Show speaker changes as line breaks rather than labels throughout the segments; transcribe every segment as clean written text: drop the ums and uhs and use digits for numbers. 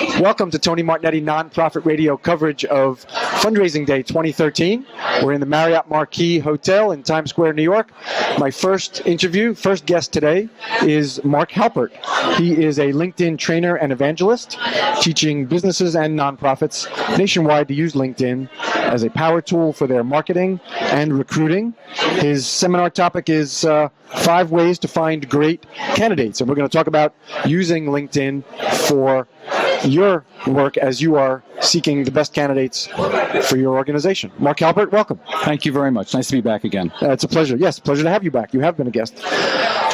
Welcome to Tony Martignetti Nonprofit Radio coverage of Fundraising Day 2013. We're in the Marriott Marquis Hotel in Times Square, New York. My first guest today is Mark Halpert. He is a LinkedIn trainer and evangelist, teaching businesses and nonprofits nationwide to use LinkedIn as a power tool for their marketing and recruiting. His seminar topic is 5 ways to find great candidates, and we're going to talk about using LinkedIn for your work as you are seeking the best candidates for your organization. Mark Halpert, welcome.
Thank you very much. Nice to be back again.
It's a pleasure. Yes, pleasure to have you back. You have been a guest.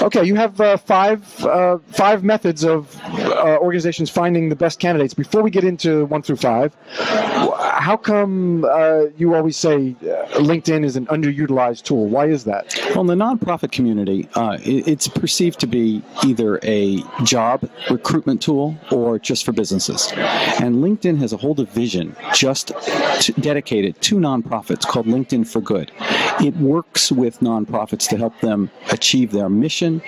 Okay, you have five methods of organizations finding the best candidates. Before we get into 1 through 5, how come you always say LinkedIn is an underutilized tool? Why is that?
Well, in the nonprofit community, it's perceived to be either a job recruitment tool or just for businesses. And LinkedIn has a whole division just dedicated to nonprofits called LinkedIn for Good. It works with nonprofits to help them achieve their mission,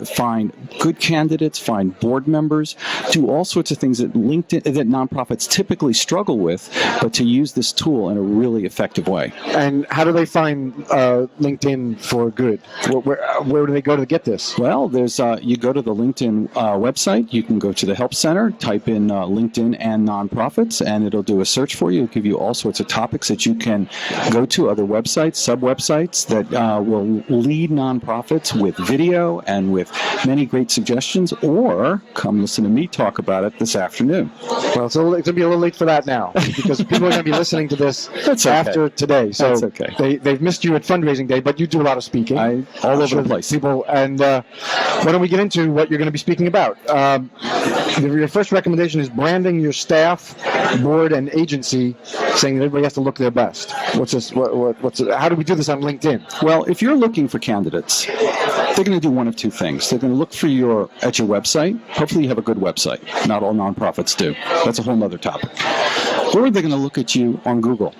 find good candidates, find board members, do all sorts of things that nonprofits typically struggle with, but to use this tool in a really effective way.
And how do they find LinkedIn for Good? Where do they go to get this?
Well, there's you go to the LinkedIn website. You can go to the Help Center, type in LinkedIn and nonprofits, and it'll do a search for you. It'll give you all sorts of topics that you can go to, other websites, sub-websites that will lead nonprofits with video and with many great suggestions, or come listen to me talk about it this afternoon.
Well, it's going to be a little late for that now, because people are going to be listening to this after today. So
that's okay.
They've missed you at Fundraising Day, but you do a lot of speaking.
All over the place.
People, and why don't we get into what you're going to be speaking about? Your first recommendation is branding your staff, board, and agency, saying that everybody has to look their best. What's this? How do we do this on LinkedIn?
Well, if you're looking for candidates, they're going to do one of two things. They're going to look for at your website. Hopefully you have a good website. Not all nonprofits do. That's a whole other topic. Or they're going to look at you on Google.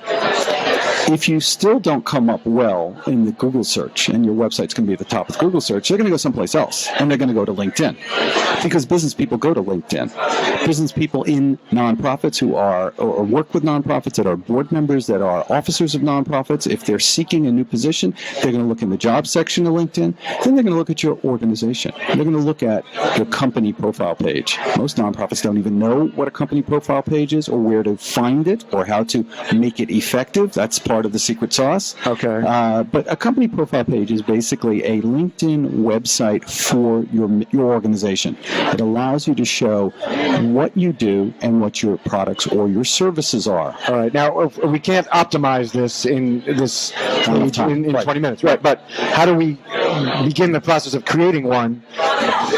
If you still don't come up well in the Google search, and your website's going to be at the top of the Google search, they're going to go someplace else, and they're going to go to LinkedIn. Because business people go to LinkedIn. Business people in nonprofits who are, or work with nonprofits, that are board members, that are officers of nonprofits, if they're seeking a new position, they're going to look in the job section of LinkedIn. Then they're going to look at your organization. They're going to look at your company profile page. Most nonprofits don't even know what a company profile page is, or where to find it, or how to make it effective. That's part of the secret sauce.
Okay.
But a company profile page is basically a LinkedIn website for your organization. It allows you to show what you do and what your products or your services are.
All right. Now, we can't optimize this in this page in 20 minutes, right? But how do we begin the process of creating one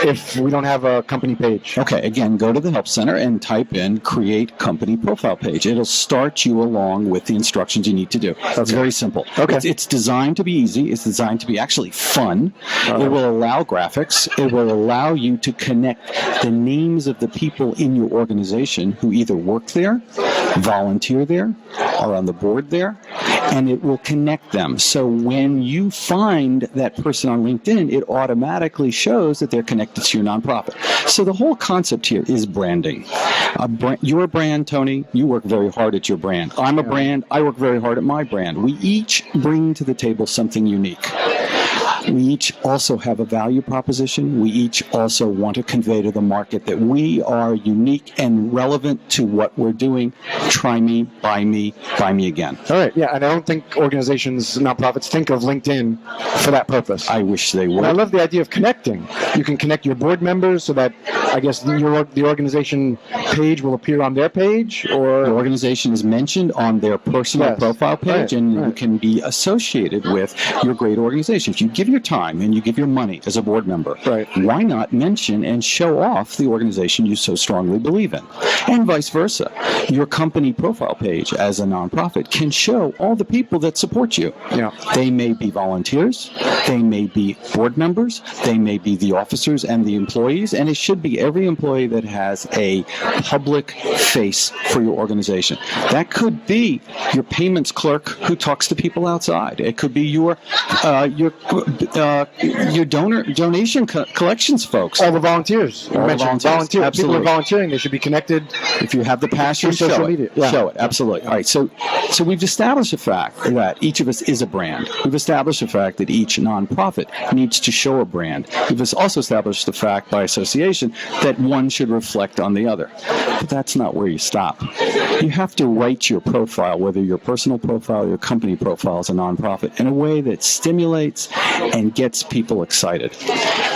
if we don't have a company page?
Okay, again, go to the Help Center and type in Create Company Profile Page. It'll start you along with the instructions you need to do. It's very simple.
Okay.
It's designed to be easy. It's designed to be actually fun. It will allow graphics. It will allow you to connect the names of the people in your organization who either work there, volunteer there, are on the board there, and it will connect them. So when you find that person on LinkedIn, it automatically shows that they're connected to your nonprofit. So the whole concept here is branding. Your brand, Tony, you work very hard at your brand. I'm a brand. I work very hard at my brand. We each bring to the table something unique. We each also have a value proposition. We each also want to convey to the market that we are unique and relevant to what we're doing. Try me, buy me again.
All right, yeah, and I don't think organizations, nonprofits, think of LinkedIn for that purpose.
I wish they would.
And I love the idea of connecting. You can connect your board members so that, I guess, the organization page will appear on their page, or...
The organization is mentioned on their personal profile page, and you can be associated with your great organization. If you give your time and you give your money as a board member, why not mention and show off the organization you so strongly believe in? And vice versa. Your company profile page as a nonprofit can show all the people that support you.
Yeah.
They may be volunteers, they may be board members, they may be the officers and the employees, and it should be every employee that has a public face for your organization. That could be your payments clerk who talks to people outside. It could be your your donation collections folks.
All the volunteers. You
All the
mentioned
volunteers.
People
Absolutely.
are volunteering. They should be connected.
If you have the passion,
Through social media. Yeah.
Show it. Absolutely. All right. So we've established the fact that each of us is a brand. We've established the fact that each nonprofit needs to show a brand. We've also established the fact by association that one should reflect on the other. But that's not where you stop. You have to write your profile, whether your personal profile or your company profile as a nonprofit, in a way that stimulates and gets people excited.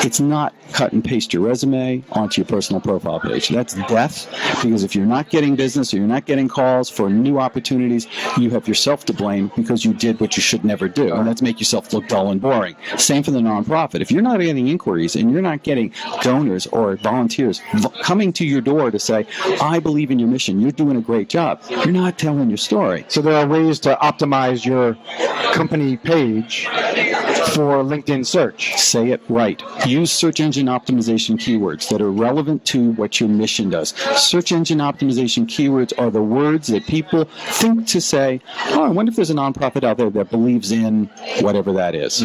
It's not cut and paste your resume onto your personal profile page. That's death, because if you're not getting business or you're not getting calls for new opportunities, you have yourself to blame because you did what you should never do, and that's make yourself look dull and boring. Same for the nonprofit. If you're not getting inquiries and you're not getting donors or volunteers coming to your door to say, I believe in your mission, you're doing a great job, you're not telling your story.
So there are ways to optimize your company page for LinkedIn search.
Say it right. Use search engine optimization keywords that are relevant to what your mission does. Search engine optimization keywords are the words that people think to say, oh, I wonder if there's a nonprofit out there that believes in whatever that is.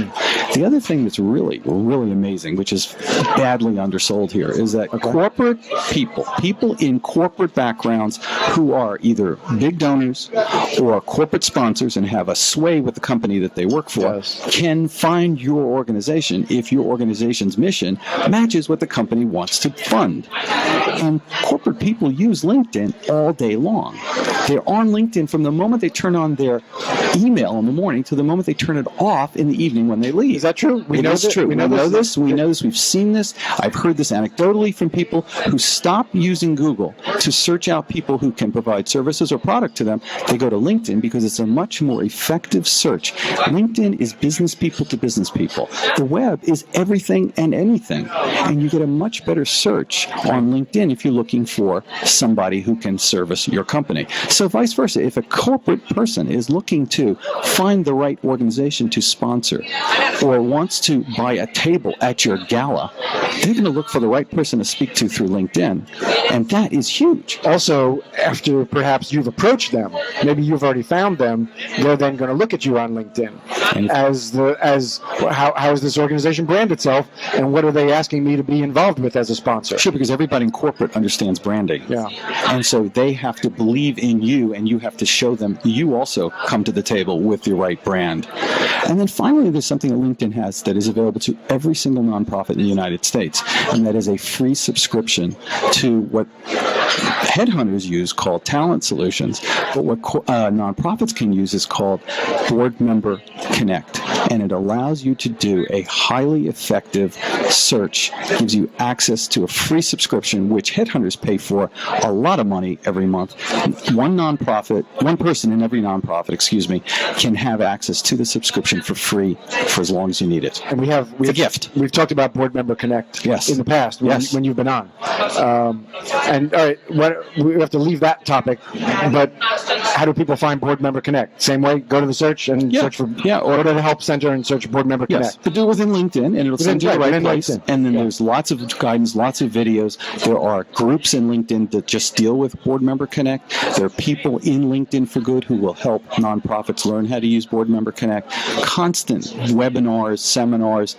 The other thing that's really, really amazing, which is badly undersold here, is that corporate people in corporate backgrounds who are either big donors or corporate sponsors and have a sway with the company that they work for, can find your organization if your organization's mission matches what the company wants to fund. And corporate people use LinkedIn all day long. They're on LinkedIn from the moment they turn on their email in the morning to the moment they turn it off in the evening when they leave.
Is that true?
We know this. We know this. We know this. We've seen this. I've heard this anecdotally from people who stop using Google to search out people who can provide services or product to them. They go to LinkedIn because it's a much more effective search. LinkedIn is business people to business people. The web is everything and anything. And you get a much better search on LinkedIn if you're looking for somebody who can service your company. So vice versa, if a corporate person is looking to find the right organization to sponsor or wants to buy a table at your gala, they're going to look for the right person to speak to through LinkedIn. And that is huge.
Also, after perhaps you've approached them, maybe you've already found them, they're then going to look at you on LinkedIn as how is this organization brand itself, and what are they asking me to be involved with as a sponsor?
Sure, because everybody in corporate understands branding.
Yeah.
And so they have to believe in you, and you have to show them you also come to the table with your right brand. And then finally, there's something that LinkedIn has that is available to every single nonprofit in the United States, and that is a free subscription to what headhunters use called talent solutions, but what nonprofits can use is called Board Member Connect. And it allows you to do a highly effective search, gives you access to a free subscription, which headhunters pay for a lot of money every month. One person in every nonprofit, can have access to the subscription for free for as long as you need it.
And it's a gift. We've talked about Board Member Connect in the past when you've been on. And all right, we have to leave that topic, but how do people find Board Member Connect? Same way, go to the search and search for, or go to the Help Center and search Board Member Connect.
But do it within LinkedIn, and it'll send you to the right place. LinkedIn. And then there's lots of guidance, lots of videos. There are groups in LinkedIn that just deal with Board Member Connect. There are people in LinkedIn for Good who will help nonprofits learn how to use Board Member Connect. Constant webinars, seminars,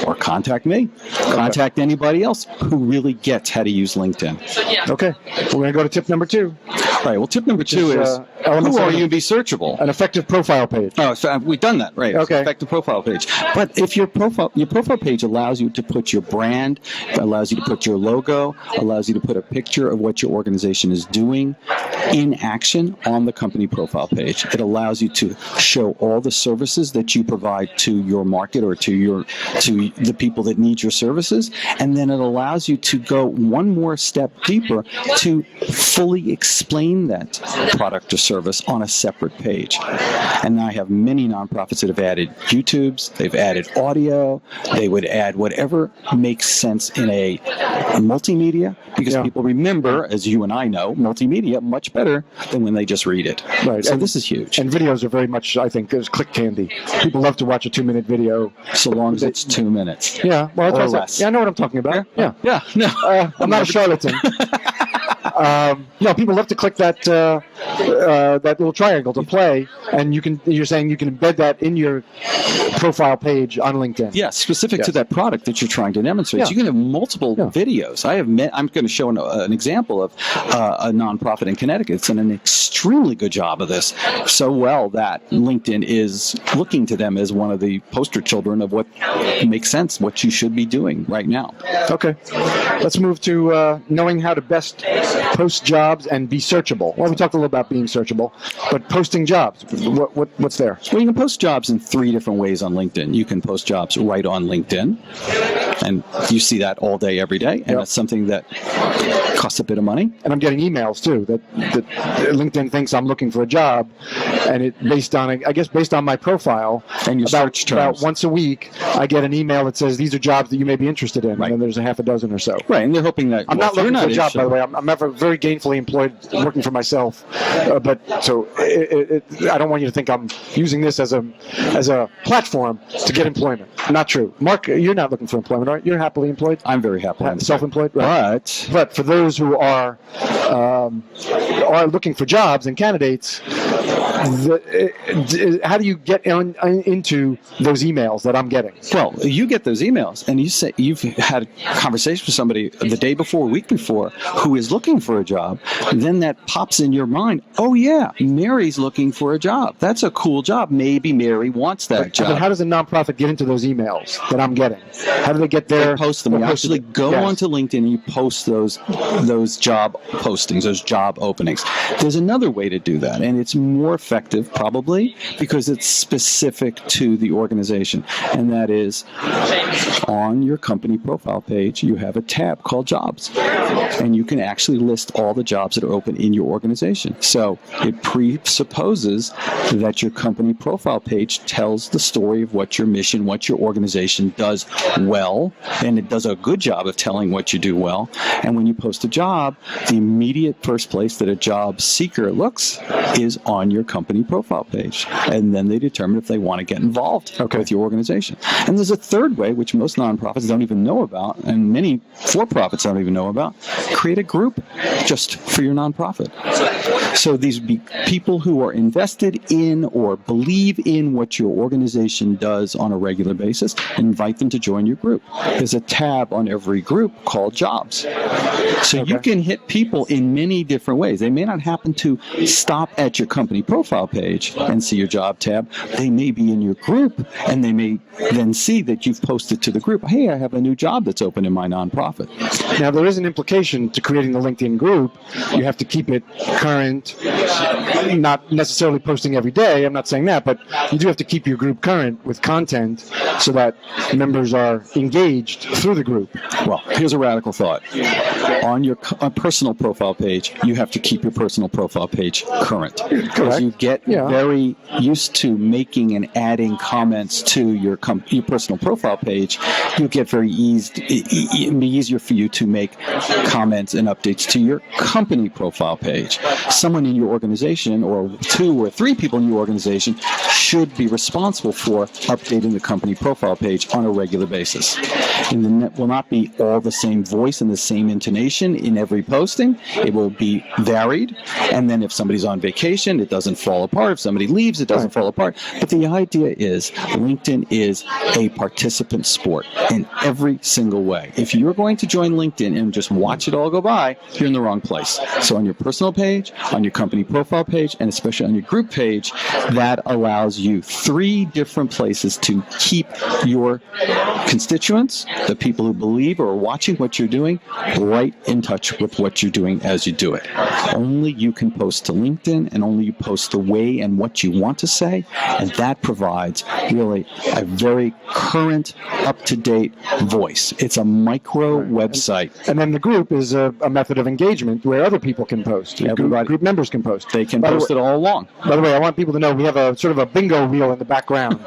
or contact me. Contact anybody else who really gets how to use LinkedIn.
Okay. We're going to go to tip number 2.
All right. Well, tip number 2 is who are you to be searchable?
An effective profile page.
Oh, so we've done that, right?
Okay.
Effective profile page. But if your profile page allows you to put your brand, allows you to put your logo, allows you to put a picture of what your organization is doing in action on the company profile page. It allows you to show all the services that you provide to your market or to the people that need your services, and then it allows you to go one more step deeper to fully explain that product or service on a separate page. And I have many nonprofits that have added YouTubes, they've added audio, they would add whatever makes sense in a multimedia, because people remember, as you and I know, multimedia much better than when they just read it.
Right.
So this is huge.
And videos are very much, I think, there's click candy. People love to watch a 2-minute video.
So long as it's 2 minutes.
Yeah. Well,
or less.
Yeah, I know what I'm talking about. Yeah.
No.
I'm not a charlatan. People love to click that little triangle to play, and you're saying you can embed that in your profile page on LinkedIn.
Yes, specific to that product that you're trying to demonstrate. So you can have multiple videos. I'm going to show an example of a nonprofit in Connecticut. It's done an extremely good job of this, so well that LinkedIn is looking to them as one of the poster children of what makes sense, what you should be doing right now.
Okay. Let's move to knowing how to best post jobs and be searchable. Well, we talked a little about being searchable, but posting jobs, what's there?
Well, you can post jobs in 3 different ways on LinkedIn. You can post jobs right on LinkedIn, and you see that all day, every day, and that's something that costs a bit of money.
And I'm getting emails too that LinkedIn thinks I'm looking for a job, and it based on my profile
and your search terms.
About once a week, I get an email that says these are jobs that you may be interested in, and then there's a half a dozen or so.
Right, and they're hoping that
I'm not looking for a job, by the way. I'm very gainfully employed, working for myself, but so I don't want you to think I'm using this as a platform to get employment. Not true. Mark, you're not looking for employment, are you? You're happily employed?
I'm very happily employed.
Self-employed? Right. But for those who are looking for jobs and candidates, how do you get into those emails that I'm getting?
Well, you get those emails, and you say you've had a conversation with somebody the day before, a week before, who is looking for a job. Then that pops in your mind. Oh yeah, Mary's looking for a job. That's a cool job. Maybe Mary wants that job.
But how does a nonprofit get into those emails that I'm getting? How do they get there?
They post them. You actually go onto LinkedIn and you post those job postings, those job openings. There's another way to do that, and it's more effective probably because it's specific to the organization, and that is on your company profile page you have a tab called Jobs, and you can actually list all the jobs that are open in your organization. So it presupposes that your company profile page tells the story of what your mission, what your organization does well, and it does a good job of telling what you do well. And when you post a job, the immediate first place that a job seeker looks is on your company profile page, and then they determine if they want to get involved with your organization. And there's a third way, which most nonprofits don't even know about, and many for-profits don't even know about. Create a group just for your nonprofit. So these be people who are invested in or believe in what your organization does on a regular basis. Invite them to join your group. There's a tab on every group called Jobs. So you can hit people in many different ways. They may not happen to stop at your company profile page and see your job tab. They may be in your group, and they may then see that you've posted to the group, hey, I have a new job that's open in my nonprofit.
Now, there is an implication to creating the LinkedIn group. You have to keep it current, not necessarily posting every day. I'm not saying that, but you do have to keep your group current with content so that members are engaged through the group.
Well, here's a radical thought. On your personal profile page, you have to keep your personal profile page current. As you get very used to making and adding comments to your personal profile page, you get very it'll be easier for you to make comments and updates to your company profile page. Someone in your organization, or 2 or 3 people in your organization, should be responsible for updating the company profile page on a regular basis. And it will not be all the same voice and the same intonation in every posting. It will be varied, and then if somebody's on vacation, it doesn't fall apart. If somebody leaves, it doesn't fall apart. But the idea is LinkedIn is a participant sport in every single way. If you're going to join LinkedIn and just watch it all go by, you're in the wrong place. So on your personal page, on your company profile page, and especially on your group page, that allows you 3 different places to keep your constituents, the people who believe or are watching what you're doing, right in touch with what you're doing as you do it. Only you can post to LinkedIn, and only you post the way and what you want to say, and that provides really a very current, up-to-date voice. It's a micro website.
And then the group is a method of engagement where other people can post. Group members members can post.
They can post it all along.
By the way, I want people to know we have a sort of a bingo wheel in the background.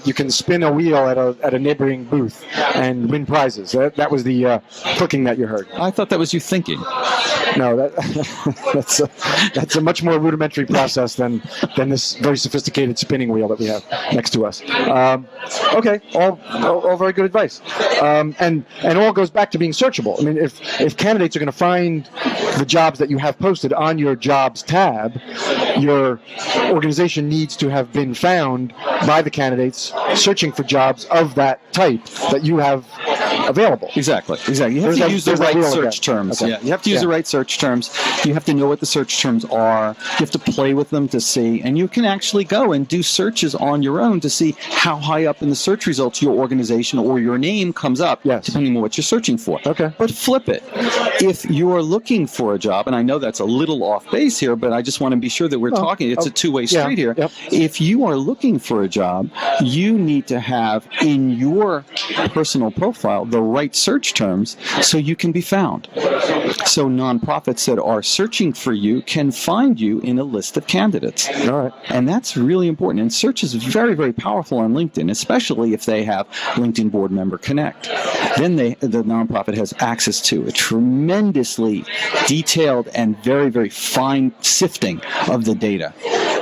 You can spin a wheel at a neighboring booth and win prizes. That was the clicking that you heard.
I thought that was you thinking.
No, that's a much more rudimentary process than this very sophisticated spinning wheel that we have next to us. Okay, all very good advice, and all goes back to being searchable. I mean, if candidates are going to find the jobs that you have posted on your jobs tab, your organization needs to have been found by the candidates searching for jobs of that type that you have available.
Exactly. You have to use the right search terms.
Okay.
Yeah, you have to use the right search terms. You have to know what the search terms are. You have to play with them to see, and you can actually go and do searches on your own to see how high up in the search results your organization or your name comes up, depending on what you're searching for.
Okay.
But flip it. If you're looking for a job, and I know that's a little off base here, but I just want to be sure that we're talking, it's a two-way street here.
Yep.
If you are looking for a job, you need to have in your personal profile the right search terms so you can be found. So nonprofits that are searching for you can find you in a list of candidates.
All right.
And that's really important. And search is very, very powerful on LinkedIn, especially if they have LinkedIn Board Member Connect. Then the nonprofit has access to a tremendously detailed and very, very fine sifting of the data.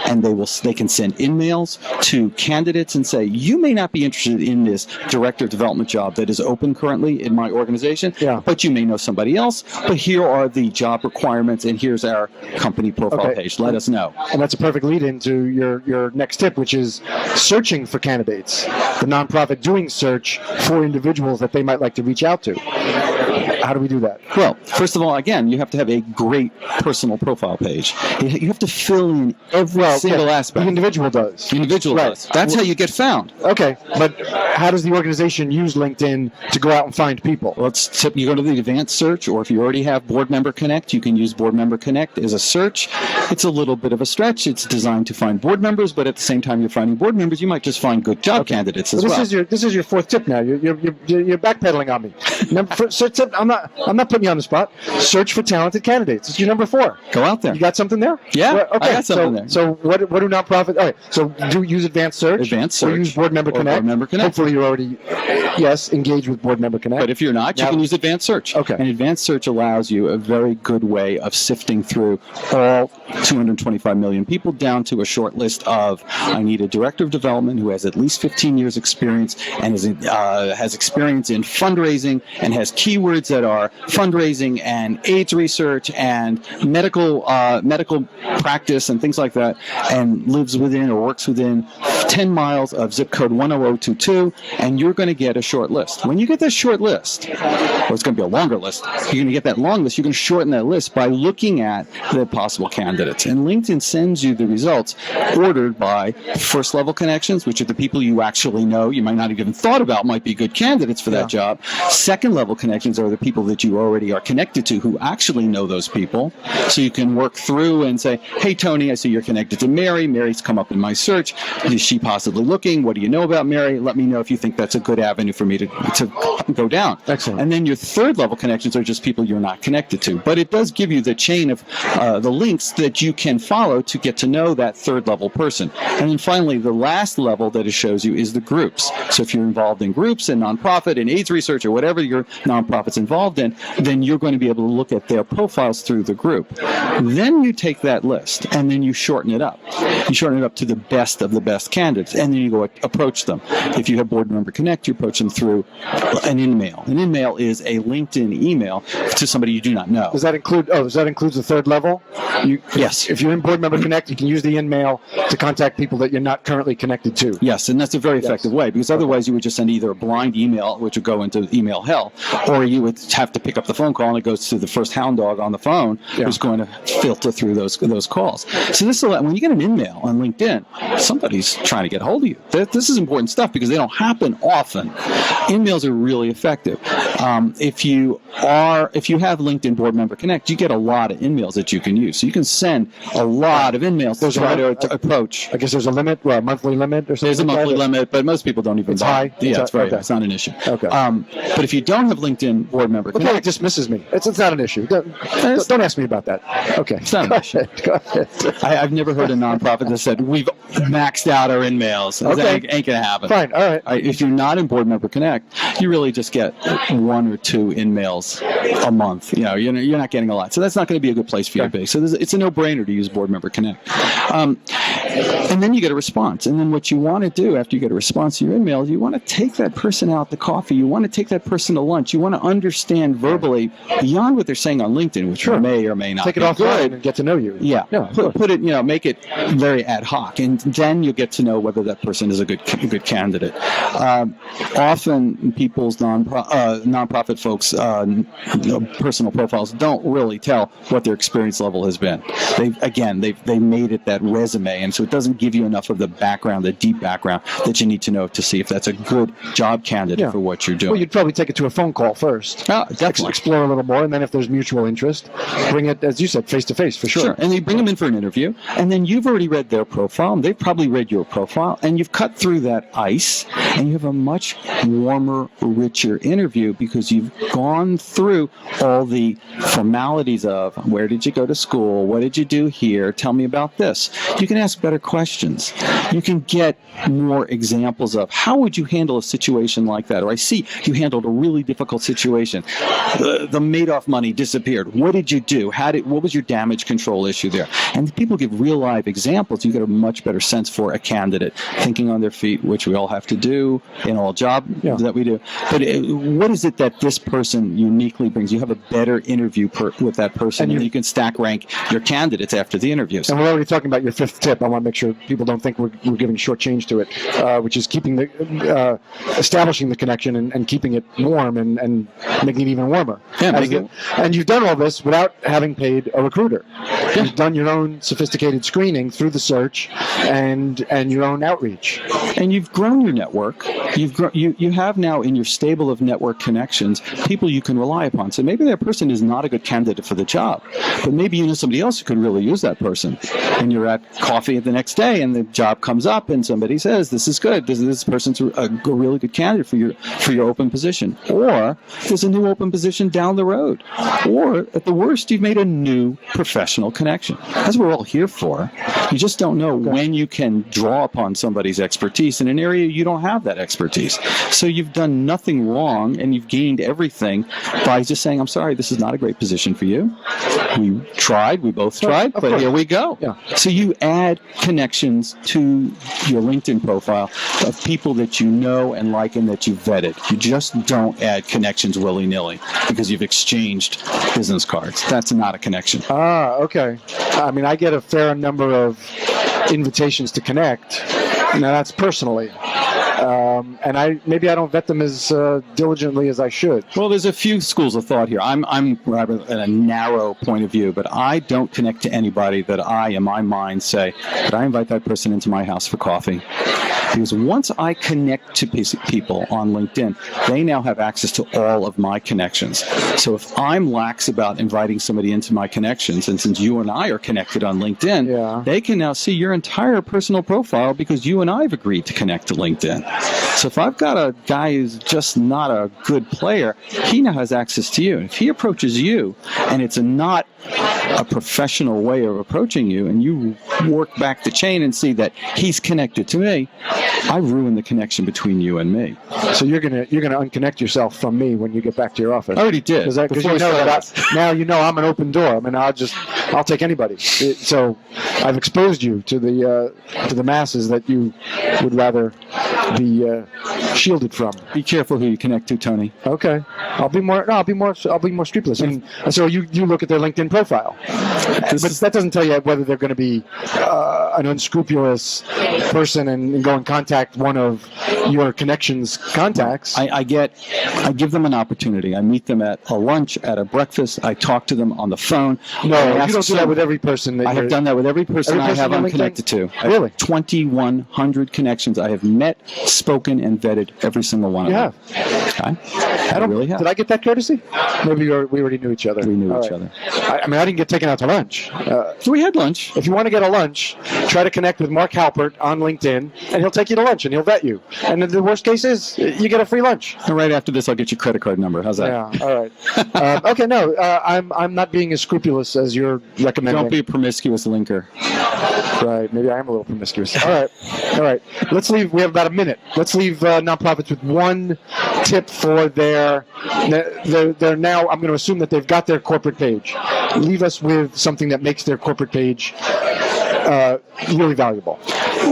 And they can send emails to candidates and say, you may not be interested in this director of development job that is open currently in my organization, but you may know somebody else. But here are the job requirements, and here's our company profile page. Let us know.
And that's a perfect lead into your next tip, which is searching for candidates. The nonprofit doing search for individuals that they might like to reach out to. How do we do that?
Well, first of all, again, you have to have a great personal profile page. You have to fill in every single aspect.
The individual does.
The individual does. That's how you get found.
Okay, but how does the organization use LinkedIn to go out and find people?
Well, you go to the advanced search, or if you already have Board Member Connect, you can use Board Member Connect as a search. It's a little bit of a stretch. It's designed to find board members, but at the same time you're finding board members, you might just find good job candidates as well.
This is your fourth tip now. You're backpedaling on me. I'm not putting you on the spot. Search for talented candidates. It's your number 4.
Go out there.
You got something there?
Yeah,
well, okay.
I got something there.
So what do nonprofits? All right. So do use advanced search.
Advanced search.
Or use Board Member Connect.
Board Member Connect.
Hopefully you're already engaged with Board Member Connect.
But if you're not, you can use advanced search.
Okay.
And advanced search allows you a very good way of sifting through all 225 million people down to a short list of, I need a director of development who has at least 15 years experience and has experience in fundraising and has keywords that are fundraising and AIDS research and medical practice and things like that, and lives within or works within 10 miles of zip code 10022, and you're going to get a short list. When you get that short list, well, it's going to be a longer list. You're going to get that long list. You're going to shorten that list by looking at the possible candidates. And LinkedIn sends you the results ordered by first-level connections, which are the people you actually know, you might not have even thought about might be good candidates for that job. Second-level connections are the people that you already are connected to who actually know those people. So you can work through and say, hey, Tony, I see you're connected to Mary. Mary's come up in my search. Is she possibly looking? What do you know about Mary? Let me know if you think that's a good avenue for me to go down.
Excellent.
And then your third-level connections are just people you're not connected to. But it does give you the chain of the links that you can follow to get to know that third-level person. And then finally, the last level that it shows you is the groups. So if you're involved in groups and nonprofit and AIDS research or whatever your nonprofit's involved in, then you're going to be able to look at their profiles through the group. Then you take that list and then you shorten it up. You shorten it up to the best of the best candidates, and then you go approach them. If you have Board Member Connect, you approach them through an InMail. An InMail is a LinkedIn email to somebody you do not know.
Does that include the third level?
Yes.
If you're in Board Member Connect, you can use the InMail to contact people that you're not currently connected to.
Yes, and that's a very effective way, because otherwise you would just send either a blind email, which would go into email hell, or you would have to pick up the phone call and it goes to the first hound dog on the phone who's going to filter through those calls. So this is when you get an InMail on LinkedIn, somebody's trying to get hold of you. This is important stuff because they don't happen often. InMails are really effective. If you have LinkedIn Board Member Connect, you get a lot of emails that you can use. So you can send a lot of emails to try to approach.
I guess there's a limit, a monthly limit or something.
There's a monthly limit, but most people don't even.
It's high.
Yeah, it's very high. It's not an issue.
Okay.
But if you don't have LinkedIn Board Member Connect,
it dismisses me. It's not an issue. Don't ask me about that. Okay.
It's not an issue.
Go ahead.
I've never heard a nonprofit that said we've maxed out our emails.
Okay.
That ain't gonna happen.
Fine. All right.
If you're not in Board Member Connect, you really just get 1 or 2 emails a month. You're not getting a lot, so that's not going to be a good place for you to be. So it's a no-brainer to use Board Member Connect. And then you get a response. And then what you want to do after you get a response to your emails, you want to take that person out to coffee. You want to take that person to lunch. You want to understand verbally beyond what they're saying on LinkedIn, which may or may not
take it
be
offline
good.
and get to know you.
Yeah. Put it, make it very ad hoc, and then you'll get to know whether that person is a good candidate. Often people's nonprofit folks' personal profiles don't really tell what their experience level has been. They made it that resume, and so it doesn't give you enough of the background, the deep background that you need to know to see if that's a good job candidate for what you're doing.
Well, you'd probably take it to a phone call first.
Definitely.
Explore a little more, and then if there's mutual interest, bring it, as you said, face to face for sure.
Sure, and you bring them in for an interview, and then you've already read their profile, and they've probably read your profile, and you've cut through that ice, and you have a much warmer, richer interview because you've gone through all the formalities of where did you go to school, what did you do here, tell me about this. You can ask better questions. You can get more examples of how would you handle a situation like that, or I see you handled a really difficult situation. The Madoff money disappeared. What did you do? What was your damage control issue there? And people give real live examples. You get a much better sense for a candidate thinking on their feet, which we all have to do in all jobs that we do. But what is it that this person uniquely brings? You have a better interview with that person, and you can stack rank your candidates after the interviews.
And we're already talking about your 5th tip. I want to make sure people don't think we're giving short change to it, which is keeping establishing the connection and keeping it warm and making it even warmer.
Yeah,
and you've done all this without having paid a recruiter. Yeah. You've done your own sophisticated screening through the search and your own outreach.
And you've grown your network. You have now in your stable of network connections people you can rely upon. So maybe that person is not a good candidate for the job, but maybe you know somebody else who could really use that person. And you're at coffee the next day, and the job comes up, and somebody says, "This is good. This person's a really good candidate for your open position." Or there's a new open position down the road. Or at the worst, you've made a new professional connection. That's what we're all here for. You just don't know when you can draw upon somebody's expertise in an area you don't have that expertise. So you've done nothing wrong, and you've gained everything by just saying, "I'm sorry, this is not a great position for you. We both tried, but here we go."
Yeah.
So you add connections to your LinkedIn profile of people that you know and like and that you've vetted. You just don't add connections willy-nilly because you've exchanged business cards. That's not a connection.
Okay. I mean, I get a fair number of invitations to connect. Now, that's personally. And I don't vet them as diligently as I should.
Well, there's a few schools of thought here. I'm rather at a narrow point of view, but I don't connect to anybody that I, in my mind, say, "Could I invite that person into my house for coffee?" Because once I connect to people on LinkedIn, they now have access to all of my connections. So if I'm lax about inviting somebody into my connections, and since you and I are connected on LinkedIn, they can now see your entire personal profile because you and I have agreed to connect to LinkedIn. So if I've got a guy who's just not a good player, he now has access to you. And if he approaches you, and it's not a professional way of approaching you, and you work back the chain and see that he's connected to me, I ruin the connection between you and me.
So you're gonna unconnect yourself from me when you get back to your office.
I already did.
Because you know that now you know I'm an open door. I mean, I'll take anybody. So I've exposed you to the masses that you would rather be shielded from.
Be careful who you connect to, Tony.
Okay, I'll be more scrupulous. And so you look at their LinkedIn profile, but that doesn't tell you whether they're going to be an unscrupulous person and go and contact one of your connections contacts.
I give them an opportunity. I meet them at a lunch, at a breakfast. I talk to them on the phone.
No, you don't do that with every person.
I have done that with every person I have I'm connected to.
Really?
2,100 connections. I have met, spoken, and vetted every single one of them. I really have.
Did I get that courtesy? Maybe we already knew each other.
We knew each other.
I mean, I didn't get taken out to lunch.
So we had lunch.
If you want to get a lunch, try to connect with Mark Halpert on LinkedIn, and he'll take you to lunch, and he'll vet you. And the worst case is, you get a free lunch.
And right after this, I'll get your credit card number. How's that?
Yeah, all right. Okay, no, I'm not being as scrupulous as you're recommending.
Don't be a promiscuous linker.
Right, maybe I am a little promiscuous. All right. Let's leave. We have about a minute. Let's leave nonprofits with one tip for their now. I'm going to assume that they've got their corporate page. Leave us with something that makes their corporate page really valuable.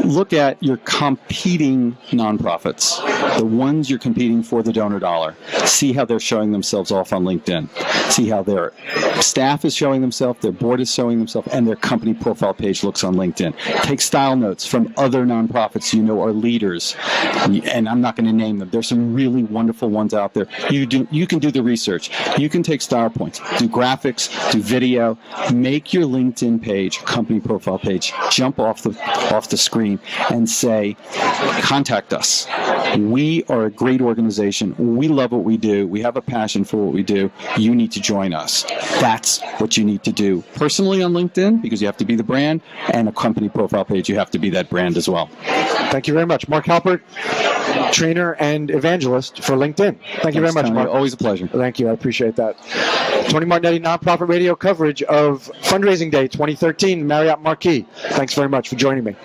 Look at your competing nonprofits, the ones you're competing for the donor dollar. See how they're showing themselves off on LinkedIn. See how their staff is showing themselves, their board is showing themselves, and their company profile page looks on LinkedIn. Take style notes from other nonprofits you know are leaders, and I'm not going to name them. There's some really wonderful ones out there. You can do the research. You can take style points, do graphics, do video, make your LinkedIn page, company profile page, jump off the screen and say, contact us. We are a great organization. We love what we do. We have a passion for what we do. You need to join us. That's what you need to do personally on LinkedIn, because you have to be the brand, and a company profile page, you have to be that brand as well.
Thank you very much. Mark Halpert, trainer and evangelist for LinkedIn. Thank you very much, Mark.
Always a pleasure.
Thank you. I appreciate that. Tony Martignetti, Nonprofit Radio coverage of Fundraising Day 2013, Marriott Marquis. Thanks very much for joining me.